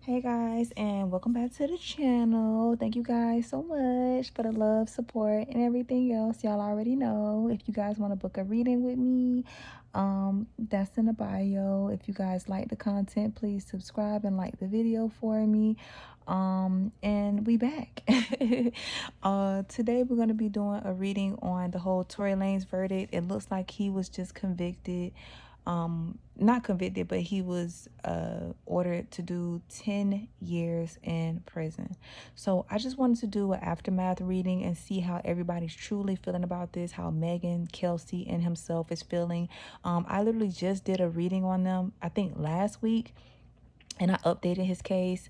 Hey guys, and welcome back to the channel. Thank you guys so much for the love, support, and everything else. Y'all already know. If you guys want to book a reading with me, that's in the bio. If you guys like the content, please subscribe and like the video for me. And we back. Today we're gonna be doing a reading on the whole Tory Lanez verdict. It looks like he was just convicted. Not convicted, but he was ordered to do 10 years in prison. So I just wanted to do an aftermath reading and see how everybody's truly feeling about this, how Megan, Kelsey, and himself is feeling. I literally just did a reading on them, I think last week, and I updated his case.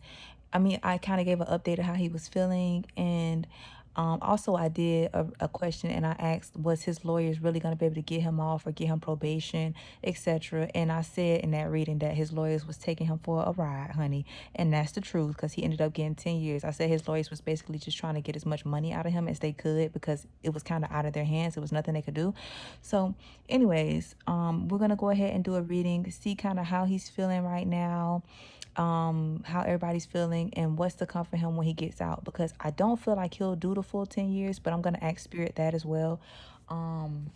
I kind of gave an update of how he was feeling, and also I did a question, and I asked, was his lawyers really going to be able to get him off or get him probation, etc. And I said in that reading that his lawyers was taking him for a ride, honey, and that's the truth, because he ended up getting 10 years. I said his lawyers was basically just trying to get as much money out of him as they could, because it was kind of out of their hands. It was nothing they could do. So anyways, we're going to go ahead and do a reading, see kind of how he's feeling right now, how everybody's feeling, and what's to come for him when he gets out, because I don't feel like he'll do the full 10 years, but I'm gonna ask spirit that as well. And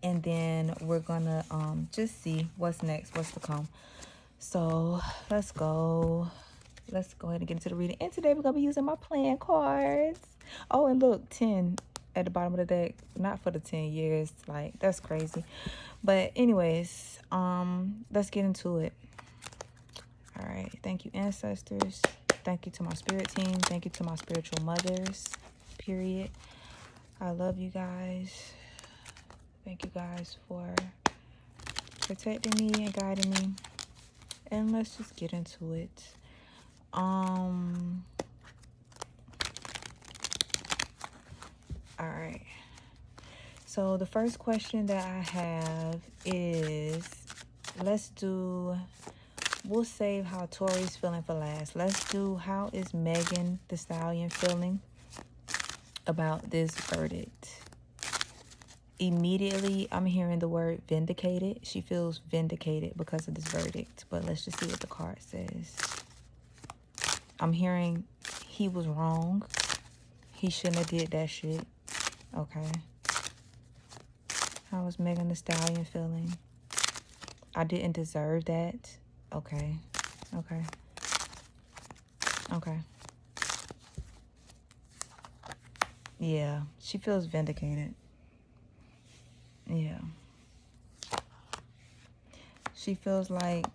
then we're gonna just see what's next, what's to come. So let's go ahead and get into the reading. And today we're gonna be using my playing cards. Oh, and look, 10 at the bottom of the deck, not for the 10 years, like that's crazy. But anyways, let's get into it. All right, thank you, ancestors. Thank you to my spirit team. Thank you to my spiritual mothers, period. I love you guys. Thank you guys for protecting me and guiding me. And let's just get into it. All right. So the first question that I have is, we'll save how Tory's feeling for last. Let's do, how is Megan Thee Stallion feeling about this verdict? Immediately, I'm hearing the word vindicated. She feels vindicated because of this verdict. But let's just see what the card says. I'm hearing he was wrong. He shouldn't have did that shit. Okay. How is Megan Thee Stallion feeling? I didn't deserve that. Okay. Okay. Okay. Yeah, she feels vindicated. Yeah. She feels like,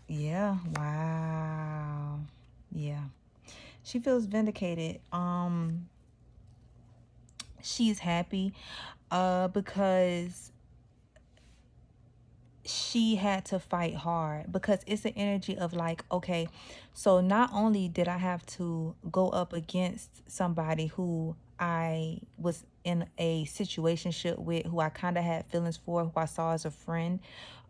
yeah, wow. Yeah. She feels vindicated. She's happy because she had to fight hard, because it's an energy of like, okay, so not only did I have to go up against somebody who I was in a situationship with, who I kind of had feelings for, who I saw as a friend,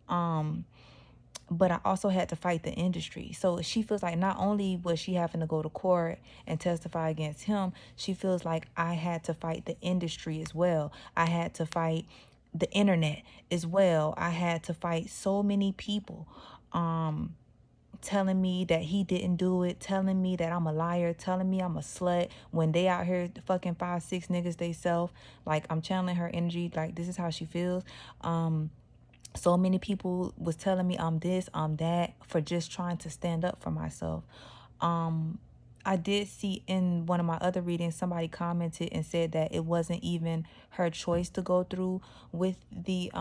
but I also had to fight the industry. So she feels like not only was she having to go to court and testify against him, she feels like I had to fight the industry as well. I had to fight the internet as well. I had to fight so many people telling me that he didn't do it, telling me that I'm a liar, telling me I'm a slut, when they out here fucking 5-6 niggas they self. Like, I'm channeling her energy, like this is how she feels. So many people was telling me I'm this, I'm that, for just trying to stand up for myself. I did see in one of my other readings, somebody commented and said that it wasn't even her choice to go through with the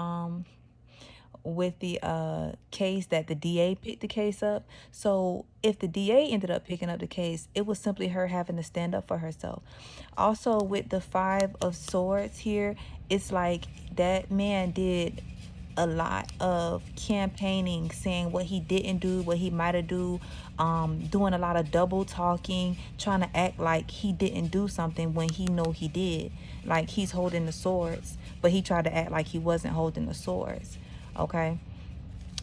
case, that the DA picked the case up. So if the DA ended up picking up the case, it was simply her having to stand up for herself. Also, with the 5 of Swords here, it's like that man did a lot of campaigning, saying what he didn't do, what he might have do, doing a lot of double talking, trying to act like he didn't do something when he know he did. Like he's holding the swords, but he tried to act like he wasn't holding the swords. Okay.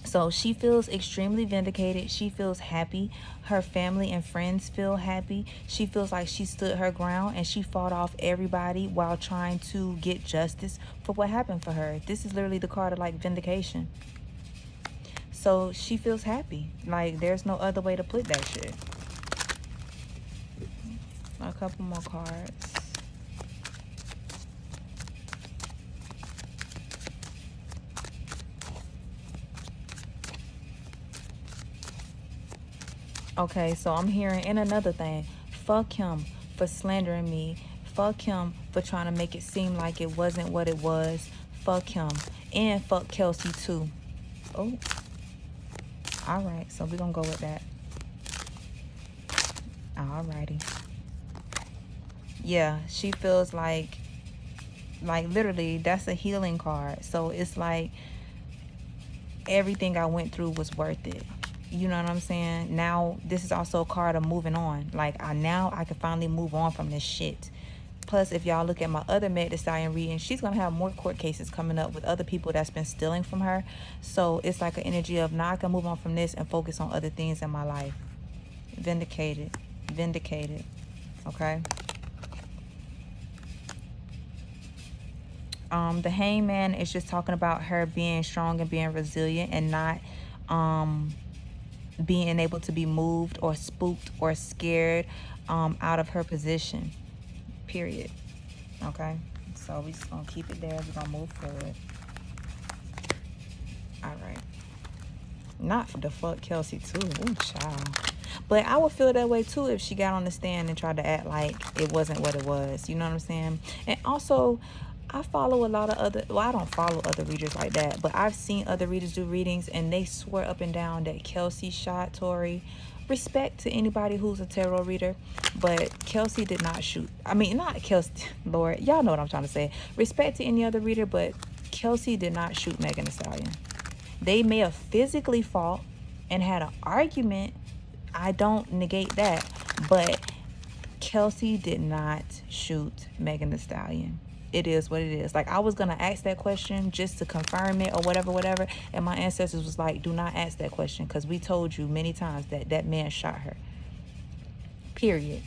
So she feels extremely vindicated. She feels happy. Her family and friends feel happy. She feels like she stood her ground and she fought off everybody while trying to get justice for what happened for her. This is literally the card of like vindication. So she feels happy. Like, there's no other way to put that shit. A couple more cards. Okay, so I'm hearing, and another thing, fuck him for slandering me. Fuck him for trying to make it seem like it wasn't what it was. Fuck him. And fuck Kelsey too. Oh. Alright, so we're gonna go with that. Alrighty. Yeah, she feels like literally that's a healing card. So it's like everything I went through was worth it. You know what I'm saying? Now, this is also a card of moving on. Like, now I can finally move on from this shit. Plus, if y'all look at my other Meg Thee Stallion reading, she's going to have more court cases coming up with other people that's been stealing from her. So, it's like an energy of, now I can move on from this and focus on other things in my life. Vindicated. Vindicated. Okay? The Hangman is just talking about her being strong and being resilient and not... being able to be moved or spooked or scared out of her position, period. Okay, so we just gonna keep it there. We're gonna move forward. All right, not the fuck Kelsey too. Ooh, child. But I would feel that way too if she got on the stand and tried to act like it wasn't what it was. You know what I'm saying? And also, I follow a lot of other, well, I don't follow other readers like that, but I've seen other readers do readings and they swear up and down that Kelsey shot Tory. Respect to anybody who's a tarot reader, but Kelsey did not shoot. I mean, not Kelsey, Lord, y'all know what I'm trying to say. Respect to any other reader, but Kelsey did not shoot Megan Thee Stallion. They may have physically fought and had an argument. I don't negate that, but Kelsey did not shoot Megan Thee Stallion. It is what it is. Like, I was gonna ask that question just to confirm it or whatever, and my ancestors was like, do not ask that question, because we told you many times that that man shot her, period.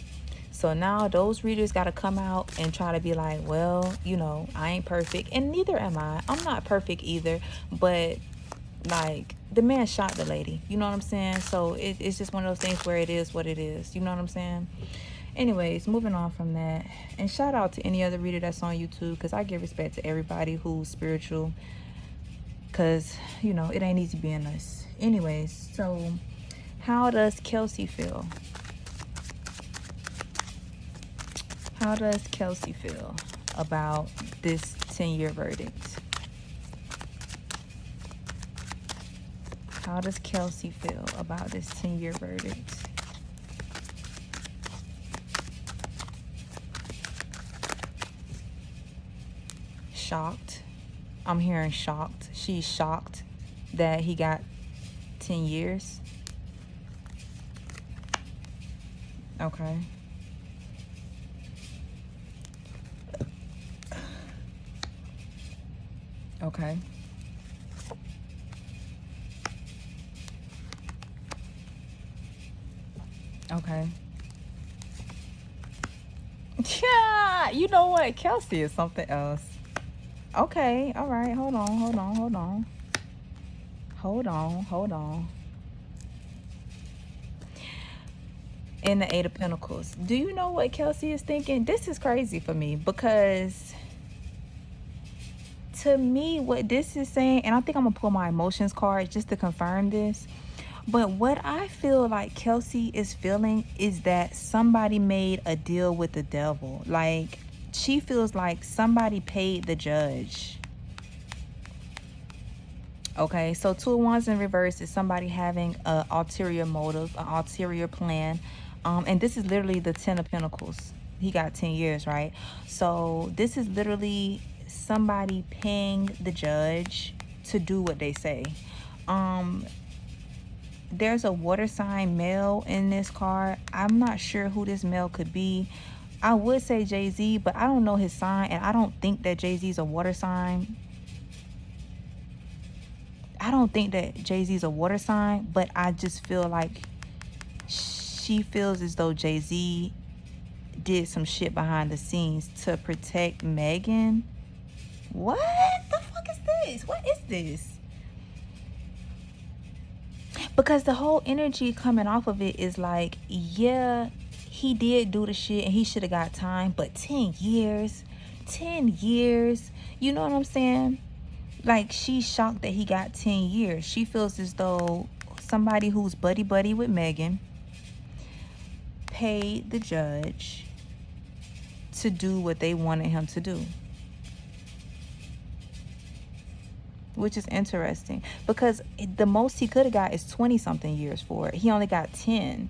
So now those readers got to come out and try to be like, well, you know, I ain't perfect, and neither am I. I'm not perfect either, but like, the man shot the lady, you know what I'm saying? So it's just one of those things where it is what it is, you know what I'm saying? Anyways, moving on from that, and shout out to any other reader that's on YouTube, because I give respect to everybody who's spiritual, because, you know, it ain't easy being us. Anyways, so how does Kelsey feel? How does Kelsey feel about this 10-year verdict? How does Kelsey feel about this 10-year verdict? Shocked. I'm hearing shocked. She's shocked that he got 10 years. Okay. Okay. Okay. Yeah, you know what? Kelsey is something else. Okay, all right. Hold on. In the Eight of Pentacles. Do you know what Kelsey is thinking? This is crazy for me, because to me, what this is saying, and I think I'm gonna pull my emotions card just to confirm this, but what I feel like Kelsey is feeling is that somebody made a deal with the devil. Like, she feels like somebody paid the judge. Okay, so Two of Wands in reverse is somebody having an ulterior motive, an ulterior plan. And this is literally the 10 of Pentacles. He got 10 years, right? So this is literally somebody paying the judge to do what they say. There's a water sign male in this card. I'm not sure who this male could be. I would say Jay-Z, but I don't know his sign, and I don't think that Jay-Z's a water sign. I don't think that Jay-Z's a water sign, but I just feel like she feels as though Jay-Z did some shit behind the scenes to protect Megan. What the fuck is this? What is this? Because the whole energy coming off of it is like, yeah, he did do the shit and he should have got time, but 10 years, 10 years, you know what I'm saying? Like, she's shocked that he got 10 years. She feels as though somebody who's buddy with Megan paid the judge to do what they wanted him to do. Which is interesting, because the most he could have got is 20 something years for it. He only got 10.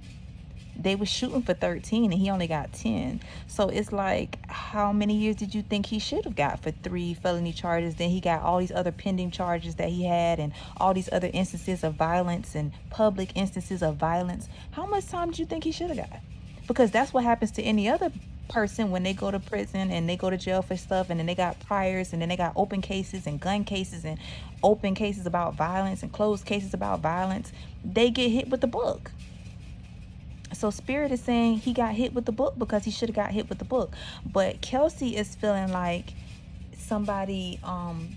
They were shooting for 13 and he only got 10. So it's like, how many years did you think he should have got for 3 felony charges? Then he got all these other pending charges that he had, and all these other instances of violence and public instances of violence. How much time did you think he should have got? Because that's what happens to any other person when they go to prison and they go to jail for stuff, and then they got priors, and then they got open cases and gun cases and open cases about violence and closed cases about violence. They get hit with the book. So Spirit is saying he got hit with the book because he should have got hit with the book. But Kelsey is feeling like somebody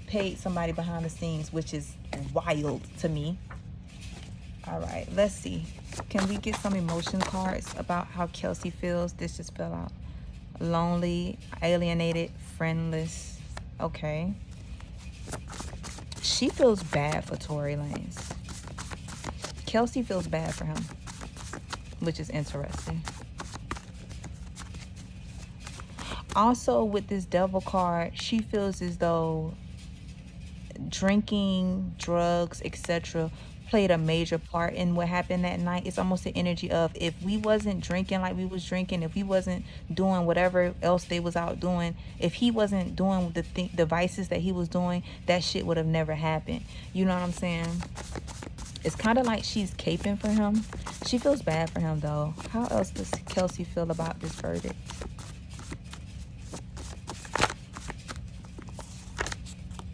paid somebody behind the scenes, which is wild to me. All right, let's see. Can we get some emotion cards about how Kelsey feels? This just fell out. Lonely, alienated, friendless. Okay. She feels bad for Tory Lanez. Kelsey feels bad for him, which is interesting. Also, with this devil card, she feels as though drinking, drugs, etc. played a major part in what happened that night. It's almost the energy of, if we wasn't drinking like we was drinking, if we wasn't doing whatever else they was out doing, if he wasn't doing the vices that he was doing, that shit would have never happened. You know what I'm saying? It's kind of like she's caping for him. She feels bad for him, though. How else does Kelsey feel about this verdict?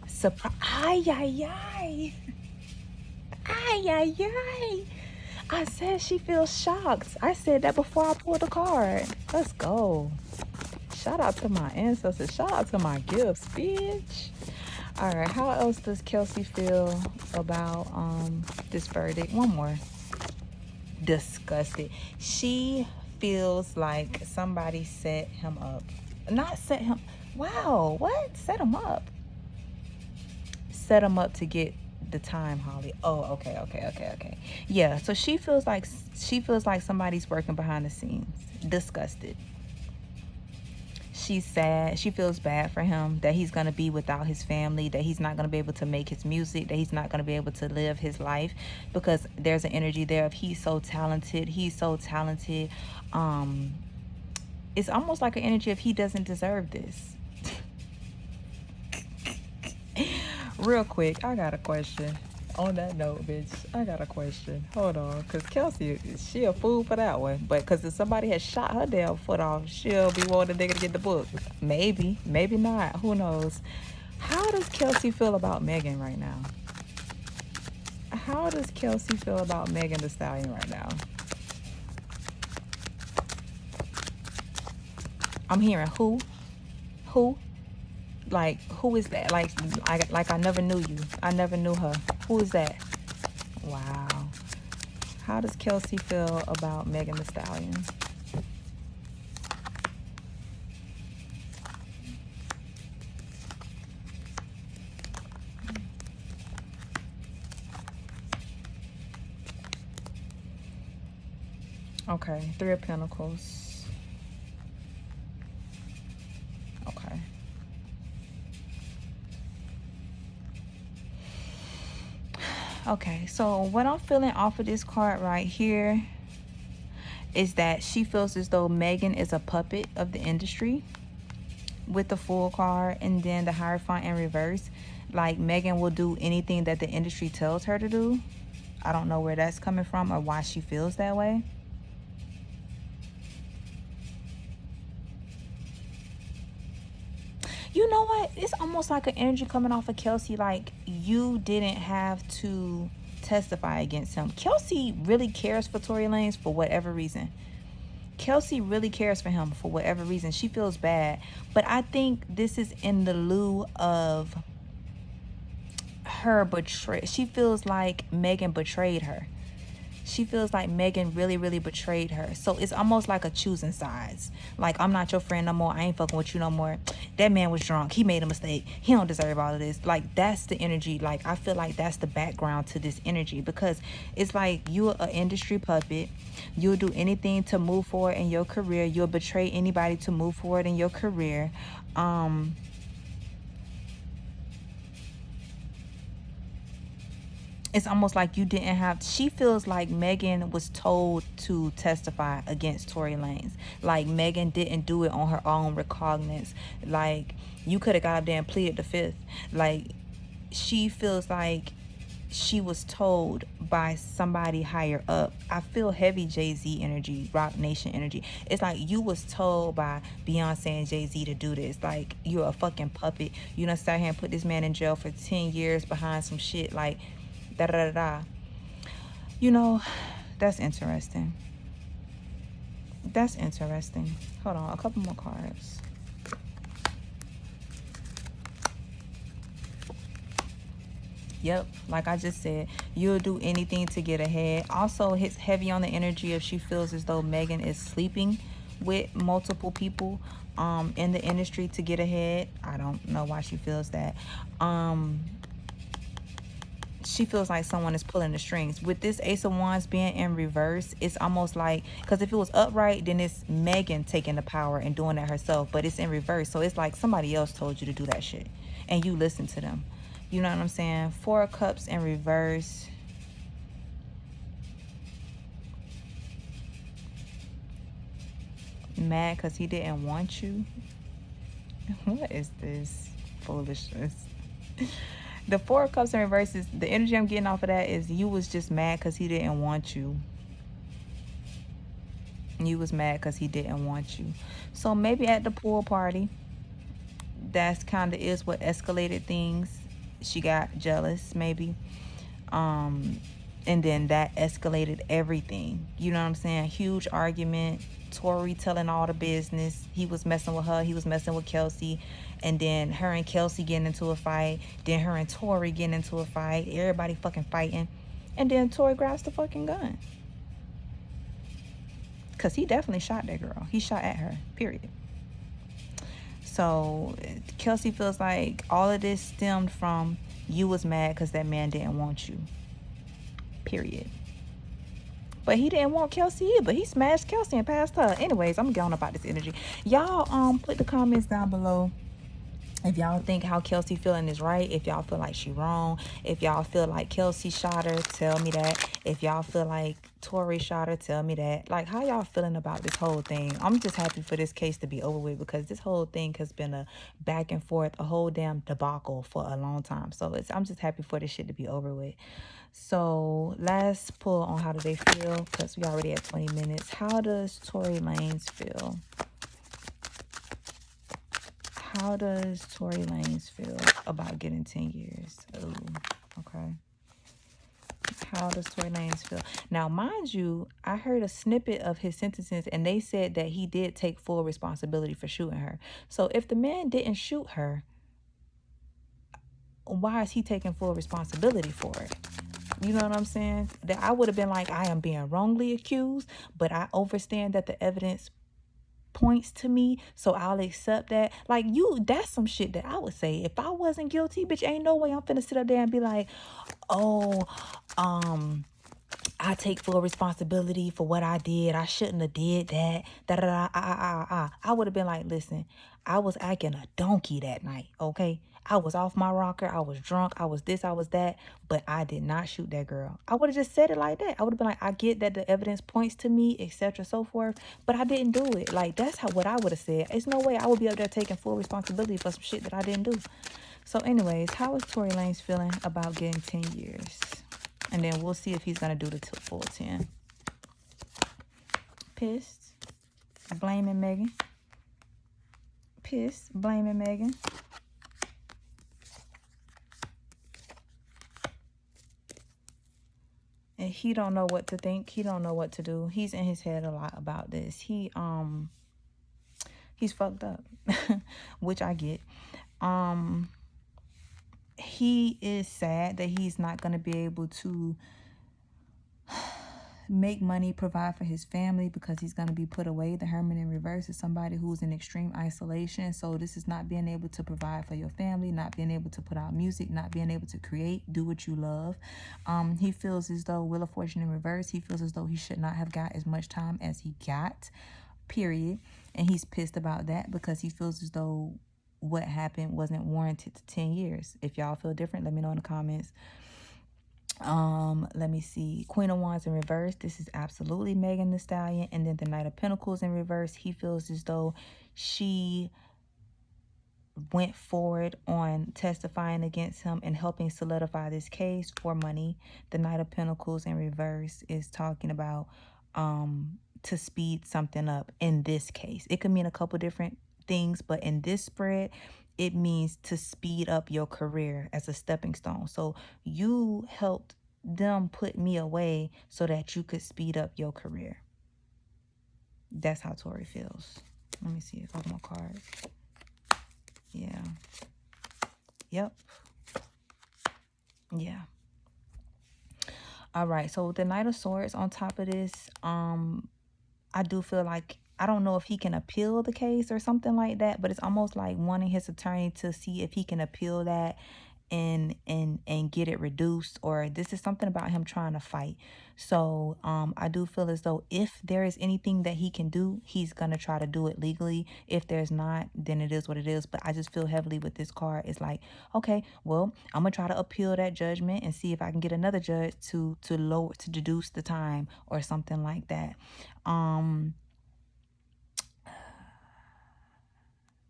Surprise. Ay, ay, ay. Ay, ay, ay. I said she feels shocked. I said that before I pulled the card. Let's go. Shout out to my ancestors. Shout out to my gifts, bitch. All right, how else does Kelsey feel about this verdict? One more. Disgusted. She feels like somebody set him up. Not set him. Wow, what? Set him up. Set him up to get the time, Holly. Oh, okay. Yeah, so she feels like somebody's working behind the scenes. Disgusted. She's sad. She feels bad for him, that he's going to be without his family, that he's not going to be able to make his music, that he's not going to be able to live his life, because there's an energy there of he's so talented. It's almost like an energy of he doesn't deserve this. Real quick, I got a question. On that note, bitch, I got a question. Hold on, because Kelsey, she a fool for that one. But because if somebody has shot her damn foot off, she'll be wanting the nigga to get the book. Maybe, maybe not. Who knows? How does Kelsey feel about Megan right now? How does Kelsey feel about Megan Thee Stallion right now? I'm hearing who? Who? Like, who is that? Like I never knew you. I never knew her. Who is that? Wow. How does Kelsey feel about Megan Thee Stallion? Okay, 3 of Pentacles. Okay. Okay, so what I'm feeling off of this card right here is that she feels as though Megan is a puppet of the industry with the Fool card, and then the Hierophant in reverse. Like, Megan will do anything that the industry tells her to do. I don't know where that's coming from or why she feels that way. You know what? It's almost like an energy coming off of Kelsey, like you didn't have to testify against him. Kelsey really cares for Tory Lanez for whatever reason. Kelsey really cares for him for whatever reason. She feels bad. But I think this is in the lieu of her betray. She feels like Megan betrayed her. She feels like Megan really, really betrayed her. So it's almost like a choosing sides. Like, I'm not your friend no more. I ain't fucking with you no more. That man was drunk. He made a mistake. He don't deserve all of this. Like, that's the energy. Like, I feel like that's the background to this energy, because it's like you're an industry puppet. You'll do anything to move forward in your career. You'll betray anybody to move forward in your career. It's almost like you didn't have. She feels like Megan was told to testify against Tory Lanez. Like, Megan didn't do it on her own recognizance. Like, you could have got up there and pleaded the fifth. Like, she feels like she was told by somebody higher up. I feel heavy Jay-Z energy, Rock Nation energy. It's like you was told by Beyonce and Jay-Z to do this. Like, you're a fucking puppet. You done sat here and put this man in jail for 10 years behind some shit. Like, da da da da. You know, that's interesting. That's interesting. Hold on, a couple more cards. Yep, like I just said, you'll do anything to get ahead. Also, hits heavy on the energy if she feels as though Megan is sleeping with multiple people in the industry to get ahead. I don't know why she feels that. She feels like someone is pulling the strings. With this Ace of Wands being in reverse, it's almost like, because if it was upright, then it's Megan taking the power and doing it herself, but it's in reverse. So it's like somebody else told you to do that shit and you listen to them. You know what I'm saying? Four of Cups in reverse. Mad because he didn't want you. What is this foolishness? The Four of Cups in reverse is, the energy I'm getting off of that is you was just mad because he didn't want you. You was mad because he didn't want you. So maybe at the pool party, that's kind of is what escalated things. She got jealous, maybe. And then that escalated everything. You know what I'm saying? Huge argument. Tory telling all the business. He was messing with her. He was messing with Kelsey. And then her and Kelsey getting into a fight. Then her and Tory getting into a fight. Everybody fucking fighting. And then Tory grabs the fucking gun. Because he definitely shot that girl. He shot at her, period. So Kelsey feels like all of this stemmed from you was mad because that man didn't want you, period. But he didn't want Kelsey either. He smashed Kelsey and passed her. Anyways, I'm going about this energy. Y'all put the comments down below if y'all think how Kelsey feeling is right. If y'all feel like she wrong. If y'all feel like Kelsey shot her, tell me that. If y'all feel like Tory shot her, tell me that. Like, how y'all feeling about this whole thing? I'm just happy for this case to be over with, because this whole thing has been a back and forth, a whole damn debacle for a long time. So I'm just happy for this shit to be over with. So last pull on how do they feel, because we already at 20 minutes. How does Tory Lanez feel? How does Tory Lanez feel about getting 10 years? Ooh, okay. How does Tory Lanez feel? Now, mind you, I heard a snippet of his sentences, and they said that he did take full responsibility for shooting her. So if the man didn't shoot her, why is he taking full responsibility for it? You know what I'm saying? That I would have been like, I am being wrongly accused, but I understand that the evidence points to me, so I'll accept that. Like, that's some shit that I would say if I wasn't guilty. Bitch, ain't no way I'm finna sit up there and be like, oh, I take full responsibility for what I did. I shouldn't have did that. Da da da. I would have been like, listen, I was acting a donkey that night, okay? I was off my rocker. I was drunk. I was this, I was that. But I did not shoot that girl. I would have just said it like that. I would have been like, I get that the evidence points to me, etc., so forth, but I didn't do it. Like, that's what I would have said. There's no way I would be up there taking full responsibility for some shit that I didn't do. So anyways, how is Tory Lanez feeling about getting 10 years? And then we'll see if he's going to do the full 10. Pissed. Blaming Megan. Pissed. Blaming Megan. And he don't know what to think. He don't know what to do. He's in his head a lot about this. He's fucked up, which I get. He is sad that he's not going to be able to make money, provide for his family, because he's going to be put away. The Hermit in reverse is somebody who's in extreme isolation. So this is not being able to provide for your family, not being able to put out music, not being able to create, do what you love. He feels as though, Wheel of Fortune in reverse, he feels as though he should not have got as much time as he got, period. And he's pissed about that because he feels as though what happened wasn't warranted to 10 years. If y'all feel different, let me know in the comments. Let me see. Queen of Wands in reverse. This is absolutely Megan Thee Stallion. And then the Knight of Pentacles in reverse. He feels as though she went forward on testifying against him and helping solidify this case for money. The Knight of Pentacles in reverse is talking about to speed something up in this case. It could mean a couple different things, but in this spread, it means to speed up your career as a stepping stone. So you helped them put me away so that you could speed up your career. That's how Tory feels. Let me see a couple more cards. Yeah. Yep. Yeah. All right. So the Knight of Swords on top of this, I do feel like, I don't know if he can appeal the case or something like that, but it's almost like wanting his attorney to see if he can appeal that and get it reduced, or this is something about him trying to fight. So I do feel as though if there is anything that he can do, he's gonna try to do it legally. If there's not, then it is what it is. But I just feel heavily with this card, it's like, okay, well, I'm gonna try to appeal that judgment and see if I can get another judge to deduce the time or something like that.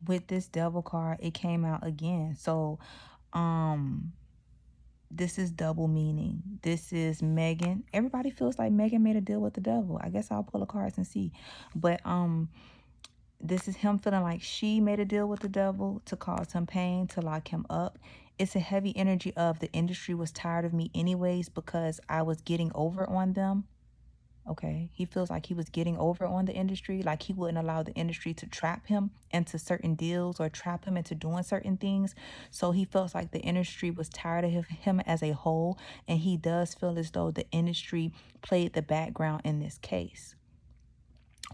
With this Devil card, it came out again. So this is double meaning. This is Megan. Everybody feels like Megan made a deal with the devil. I guess I'll pull the cards and see. But this is him feeling like she made a deal with the devil to cause him pain, to lock him up. It's a heavy energy of the industry was tired of me anyways because I was getting over on them. Okay, he feels like he was getting over on the industry, like he wouldn't allow the industry to trap him into certain deals or trap him into doing certain things. So he feels like the industry was tired of him as a whole, and he does feel as though the industry played the background in this case,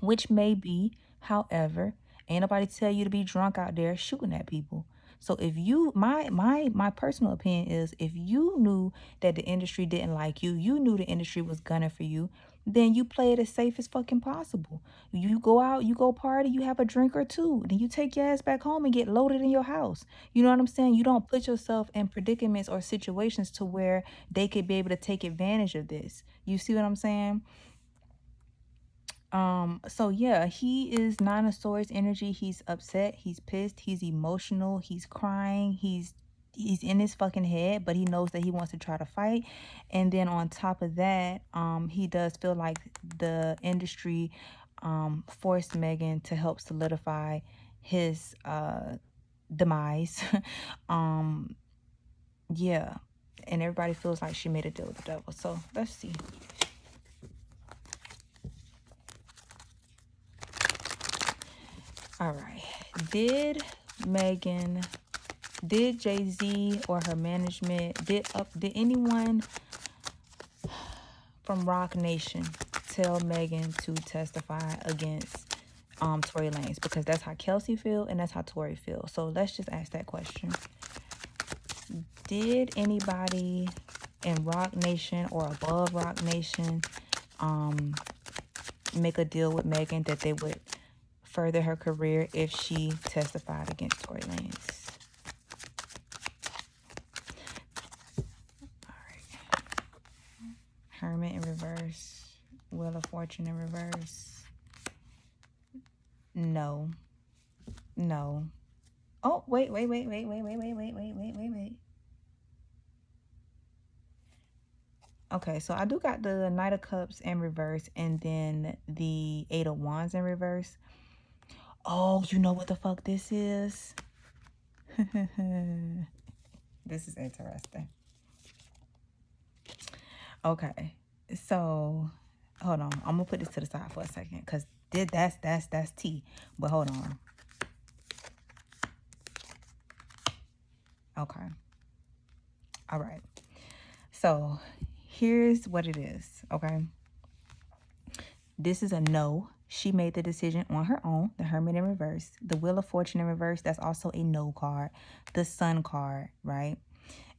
which may be, however, ain't nobody tell you to be drunk out there shooting at people. So if you, my personal opinion is, if you knew that the industry didn't like you, you knew the industry was gunning for you, then you play it as safe as fucking possible. You go out, you go party, you have a drink or two, then you take your ass back home and get loaded in your house. You know what I'm saying? You don't put yourself in predicaments or situations to where they could be able to take advantage of this. You see what I'm saying? So yeah, he is Nine of Swords energy. He's upset, he's pissed, he's emotional, he's crying, he's in his fucking head, but he knows that he wants to try to fight. And then on top of that, he does feel like the industry forced Megan to help solidify his demise. Yeah. And everybody feels like she made a deal with the devil. So let's see. All right. Did Jay-Z or her management, did anyone from Rock Nation tell Megan to testify against Tory Lanez? Because that's how Kelsey feel and that's how Tory feel. So let's just ask that question. Did anybody in Rock Nation or above Rock Nation make a deal with Megan that they would further her career if she testified against Tory Lanez? All right. Hermit in reverse. Wheel of Fortune in reverse. No. No. Oh, wait. Okay, so I do got the Knight of Cups in reverse and then the Eight of Wands in reverse. Oh, you know what the fuck this is? This is interesting. Okay, so hold on. I'm gonna put this to the side for a second because that's tea. But hold on. Okay. All right. So here's what it is. Okay. This is a no. She made the decision on her own. The Hermit in reverse. The Wheel of Fortune in reverse. That's also a no card. The Sun card, right?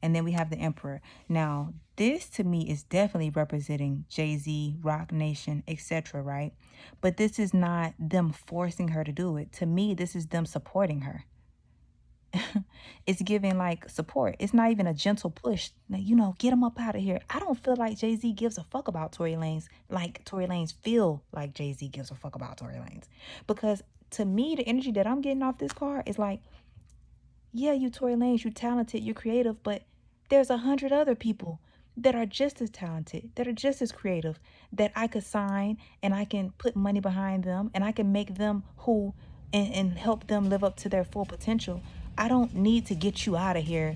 And then we have the Emperor. Now, this to me is definitely representing Jay-Z, Rock Nation, etc., right? But this is not them forcing her to do it. To me, this is them supporting her. It's giving like support. It's not even a gentle push. You know, get him up out of here. I don't feel like Jay-Z gives a fuck about Tory Lanez. Like Tory Lanez feel like Jay-Z gives a fuck about Tory Lanez. Because to me, the energy that I'm getting off this card is like, yeah, you Tory Lanez, you talented, you're creative, but there's 100 other people that are just as talented, that are just as creative, that I could sign and I can put money behind them and I can make them who and help them live up to their full potential. I don't need to get you out of here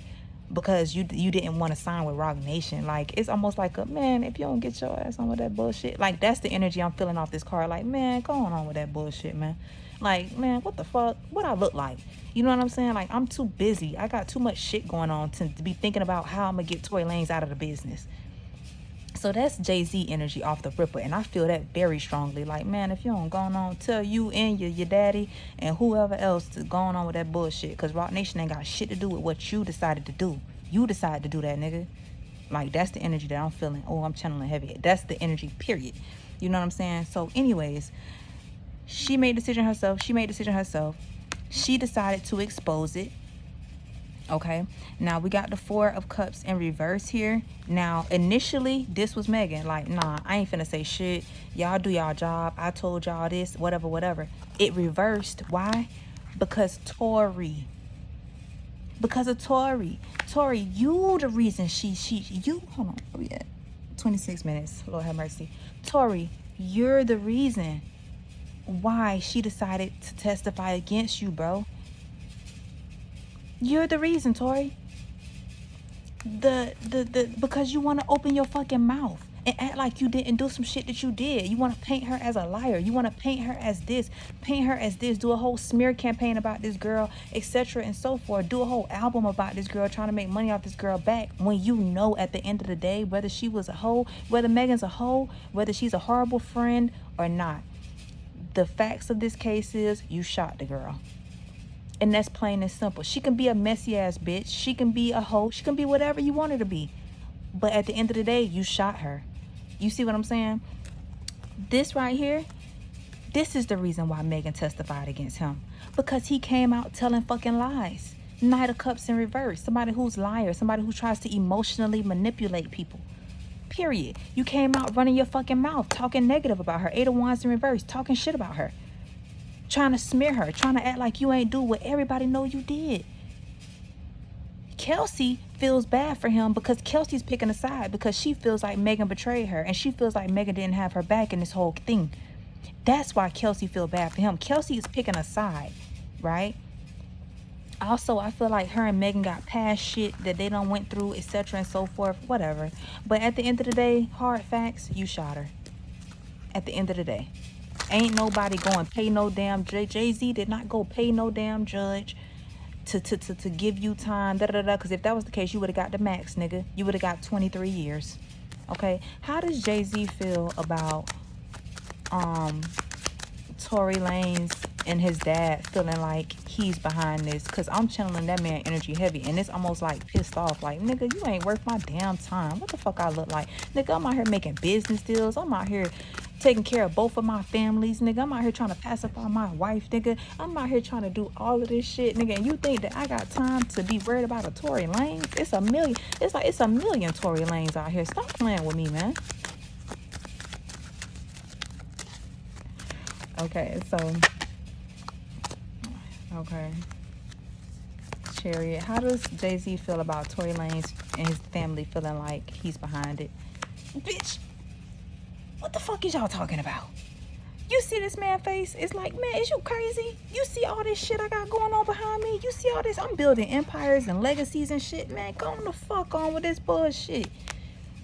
because you didn't want to sign with Rock Nation. Like, it's almost like a, man, if you don't get your ass on with that bullshit. Like, that's the energy I'm feeling off this card. Like, man, go on with that bullshit, man. Like, man, what the fuck? What I look like? You know what I'm saying? Like, I'm too busy. I got too much shit going on to be thinking about how I'm going to get Tory Lanez out of the business. So that's Jay-Z energy off the ripper. And I feel that very strongly. Like, man, if you don't go on, tell you and your daddy and whoever else to go on with that bullshit. Because Rock Nation ain't got shit to do with what you decided to do. You decided to do that, nigga. Like, that's the energy that I'm feeling. Oh, I'm channeling heavy. That's the energy, period. You know what I'm saying? So, anyways, she made a decision herself. She decided to expose it. Okay, now we got the Four of Cups in reverse here. Now, initially, this was Megan. Like, nah, I ain't finna say shit. Y'all do y'all job. I told y'all this, whatever. It reversed. Why? Because Tory. Because of Tory. Tory, you the reason you, hold on, where we at? 26 minutes, Lord have mercy. Tory, you're the reason why she decided to testify against you, bro. You're the reason, Tory. Because you want to open your fucking mouth and act like you didn't do some shit that you did. You want to paint her as a liar. You want to paint her as this, do a whole smear campaign about this girl, etc. and so forth. Do a whole album about this girl, trying to make money off this girl back, when you know at the end of the day, whether she was a hoe, whether Megan's a hoe, whether she's a horrible friend or not. The facts of this case is you shot the girl. And that's plain and simple. She can be a messy ass bitch. She can be a hoe. She can be whatever you want her to be. But at the end of the day, you shot her. You see what I'm saying? This right here, this is the reason why Megan testified against him. Because he came out telling fucking lies. Knight of Cups in reverse. Somebody who's liar. Somebody who tries to emotionally manipulate people. Period. You came out running your fucking mouth, talking negative about her. Eight of Wands in reverse. Talking shit about her. Trying to smear her, trying to act like you ain't do what everybody know you did. Kelsey feels bad for him because Kelsey's picking a side because she feels like Megan betrayed her and she feels like Megan didn't have her back in this whole thing. That's why Kelsey feels bad for him. Kelsey is picking a side, right? Also, I feel like her and Megan got past shit that they done went through, etc. and so forth, whatever. But at the end of the day, hard facts, you shot her. At the end of the day. Ain't nobody going pay no damn Jay-Z did not go pay no damn judge to give you time, because if that was the case, you would have got the max, nigga. You would have got 23 years. Okay, how does Jay-Z feel about Tory Lanez and his dad feeling like he's behind this? Because I'm channeling that man energy heavy, and it's almost like pissed off. Like, nigga, you ain't worth my damn time. What the fuck I look like? Nigga, I'm out here making business deals. I'm out here taking care of both of my families, nigga. I'm out here trying to pacify my wife, nigga. I'm out here trying to do all of this shit, nigga. And you think that I got time to be worried about a Tory Lanez? It's a million. It's like it's a million Tory Lanez out here. Stop playing with me, man. Okay, so okay. Chariot. How does Jay-Z feel about Tory Lanez and his family feeling like he's behind it? Bitch, what the fuck is y'all talking about? You see this man face? It's like, man, is you crazy? You see all this shit I got going on behind me? You see all this? I'm building empires and legacies and shit, man. Go on the fuck on with this bullshit.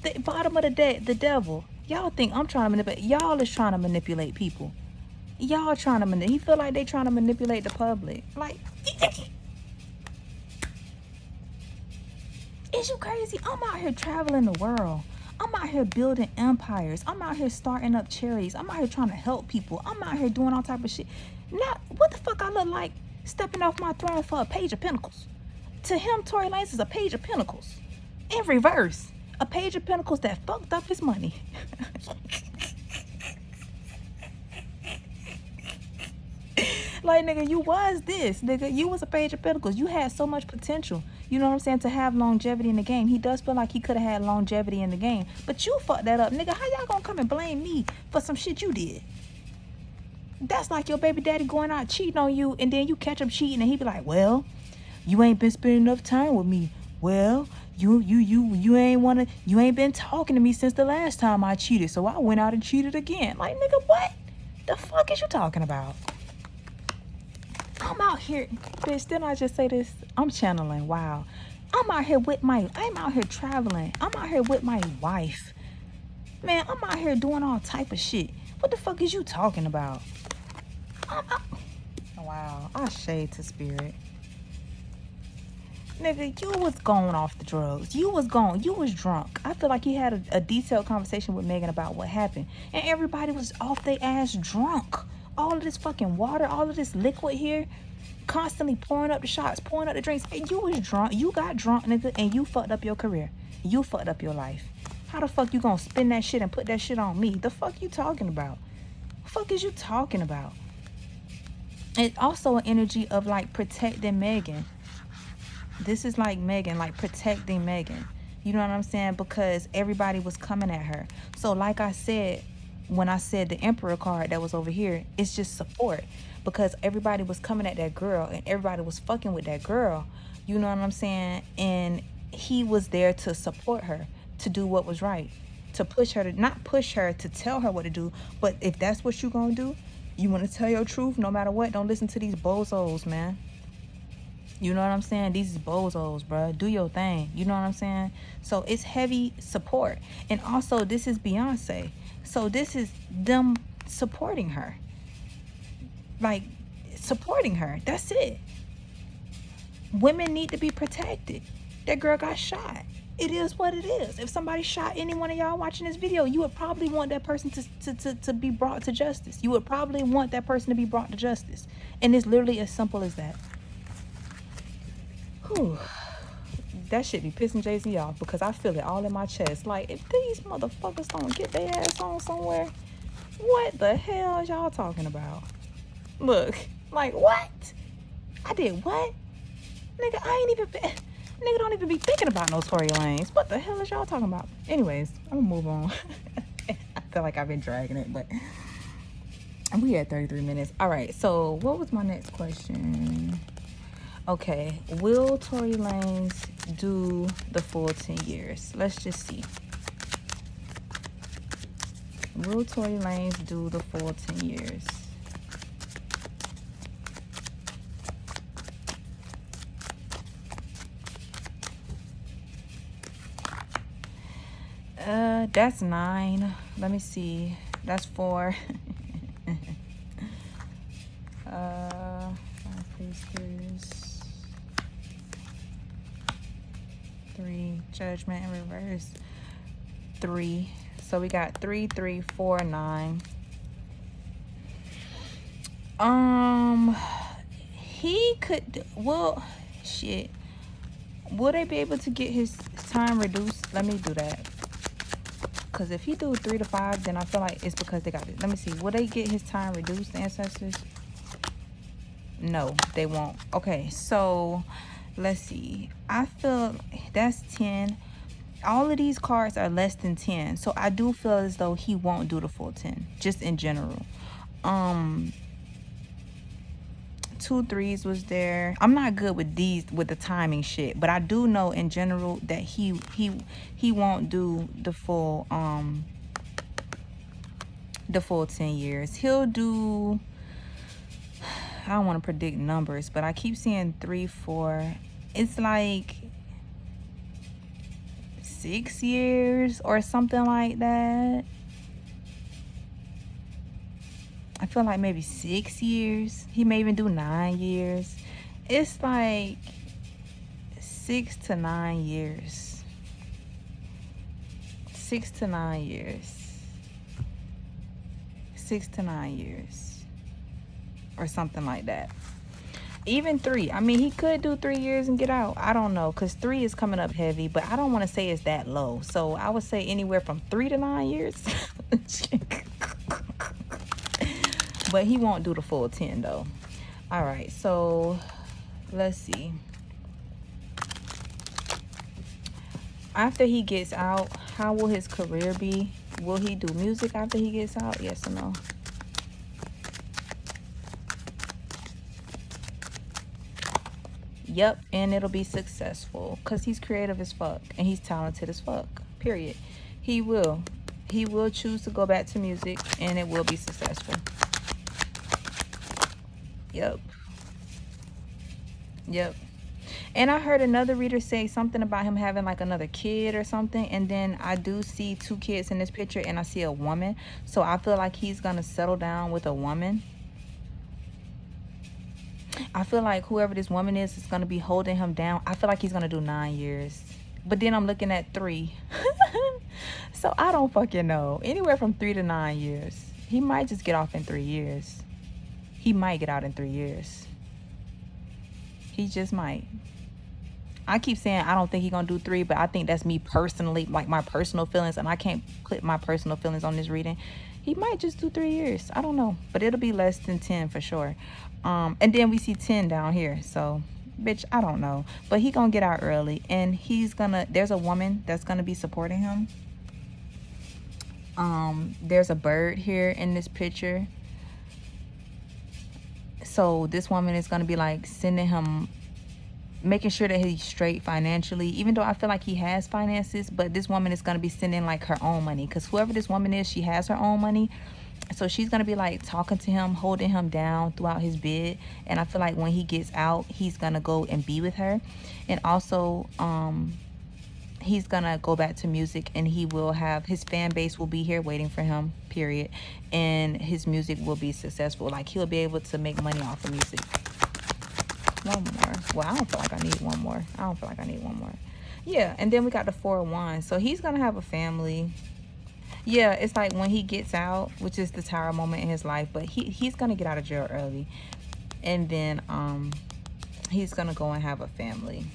The bottom of the devil. Y'all think I'm trying to manipulate. Y'all is trying to manipulate people. Y'all trying to manipulate. He feel like they trying to manipulate the public. Like, is you crazy? I'm out here traveling the world. I'm out here building empires. I'm out here starting up charities. I'm out here trying to help people. I'm out here doing all type of shit. Now, what the fuck I look like stepping off my throne for a page of pentacles? To him, Tory Lanez is a page of pentacles. In reverse. A page of pentacles that fucked up his money. Like, nigga, you was this. Nigga, you was a page of pentacles. You had so much potential. You know what I'm saying? To have longevity in the game. He does feel like he could have had longevity in the game. But you fucked that up. Nigga, how y'all gonna come and blame me for some shit you did? That's like your baby daddy going out cheating on you, and then you catch him cheating, and he be like, well, you ain't been spending enough time with me. Well, you ain't been talking to me since the last time I cheated, so I went out and cheated again. Like, nigga, what the fuck is you talking about? I'm out here, bitch, didn't I just say this? I'm channeling, wow. I'm out here traveling. I'm out here with my wife. Man, I'm out here doing all type of shit. What the fuck is you talking about? Wow, I shade to spirit. Nigga, you was going off the drugs. You was drunk. I feel like he had a detailed conversation with Megan about what happened. And everybody was off their ass drunk. All of this fucking water, all of this liquid here, constantly pouring up the shots, pouring up the drinks. And you was drunk. You got drunk, nigga, and you fucked up your career. You fucked up your life. How the fuck you gonna spin that shit and put that shit on me? The fuck you talking about? The fuck is you talking about? It's also an energy of like protecting Megan. This is like Megan, like protecting Megan. You know what I'm saying? Because everybody was coming at her. So like I said, when I said the Emperor card that was over here, it's just support. Because everybody was coming at that girl and everybody was fucking with that girl. You know what I'm saying? And he was there to support her, to do what was right. To push her, to not push her to tell her what to do. But if that's what you gonna do, you want to tell your truth no matter what, don't listen to these bozos, man. You know what I'm saying? These is bozos, bruh. Do your thing. You know what I'm saying? So it's heavy support. And also, this is Beyonce. So this is them supporting her. Like, supporting her. That's it. Women need to be protected. That girl got shot. It is what it is. If somebody shot any one of y'all watching this video, you would probably want that person to be brought to justice. You would probably want that person to be brought to justice. And it's literally as simple as that. Whew. That shit be pissing Jay-Z off because I feel it all in my chest. Like, if these motherfuckers don't get their ass on somewhere, what the hell is y'all talking about? Look, like, what? I did what? Nigga, I ain't even been... Nigga don't even be thinking about no Tory Lanez. What the hell is y'all talking about? Anyways, I'm gonna move on. I feel like I've been dragging it, but we at 33 minutes. All right, so what was my next question? Okay, will Tory Lanez do the full 10 years? Let's just see. Will Tory Lanez do the full 10 years? That's 9. Let me see. That's 4. Priestess. 3. Judgment in reverse. 3. So we got 3, 3, 4, 9. He could. Well, shit. Will they be able to get his time reduced? Let me do that. Because if he do 3 to 5, then I feel like it's because they got it. Let me see. Will they get his time reduced, the ancestors? No, they won't. Okay, so let's see. I feel that's 10. All of these cards are less than 10. So I do feel as though he won't do the full 10, just in general. 2 3s was there. I'm not good with these, with the timing shit, but I do know in general that he won't do the full 10 years. He'll do, I don't want to predict numbers, but I keep seeing 3, 4. It's like 6 years or something like that. I feel like maybe 6 years. He may even do 9 years. It's like 6 to 9 years. 6 to 9 years. 6 to 9 years. Or something like that. Even 3. I mean, he could do 3 years and get out. I don't know, because 3 is coming up heavy, but I don't want to say it's that low. So I would say anywhere from 3 to 9 years. But he won't do the full 10 though. All right, so let's see. After he gets out, how will his career be? Will he do music after he gets out? Yes or no? Yep, and it'll be successful because he's creative as fuck and he's talented as fuck. Period. He will. He will choose to go back to music and it will be successful. Yep. Yep. And I heard another reader say something about him having like another kid or something. And then I do see 2 kids in this picture and I see a woman. So I feel like he's going to settle down with a woman. I feel like whoever this woman is going to be holding him down. I feel like he's going to do 9 years. But then I'm looking at 3. So I don't fucking know. Anywhere from 3 to 9 years. He might just get off in 3 years. He might get out in 3 years. He just might. I keep saying I don't think he's going to do 3, but I think that's me personally, like my personal feelings, and I can't put my personal feelings on this reading. He might just do 3 years. I don't know, but it'll be less than 10 for sure. And then we see 10 down here. So, bitch, I don't know. But he going to get out early, and he's going to, there's a woman that's going to be supporting him. There's a bird here in this picture. So this woman is going to be like sending him, making sure that he's straight financially, even though I feel like he has finances. But this woman is going to be sending like her own money, because whoever this woman is, she has her own money. So she's going to be like talking to him, holding him down throughout his bid. And I feel like when he gets out, he's going to go and be with her. And also he's going to go back to music, and he will have, his fan base will be here waiting for him, period. And his music will be successful. Like, he'll be able to make money off of music. One more. Well, I don't feel like I need one more. I don't feel like I need one more. Yeah, and then we got the 4 of Wands. So he's going to have a family. Yeah, it's like when he gets out, which is the Tower moment in his life, but he's going to get out of jail early. And then he's going to go and have a family.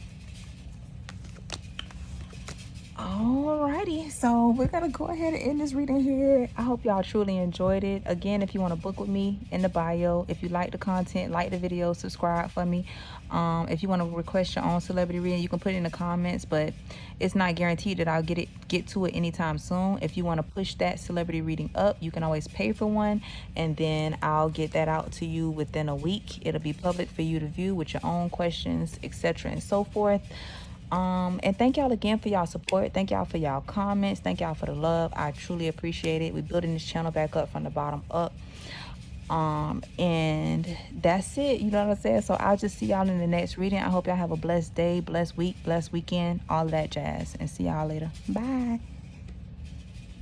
Alrighty, so we're gonna go ahead and end this reading here. I hope y'all truly enjoyed it. Again, if you want to book with me, in the bio. If you like the content, like the video, subscribe for me. If you want to request your own celebrity reading, you can put it in the comments, but it's not guaranteed that I'll get to it anytime soon. If you want to push that celebrity reading up, you can always pay for one, and then I'll get that out to you within a week. It'll be public for you to view with your own questions, etc. and so forth. And thank y'all again for y'all support. Thank y'all for y'all comments. Thank y'all for the love. I truly appreciate it. We're building this channel back up from the bottom up. And that's it. You know what I'm saying? So I'll just see y'all in the next reading. I hope y'all have a blessed day, blessed week, blessed weekend, all that jazz. And see y'all later. Bye.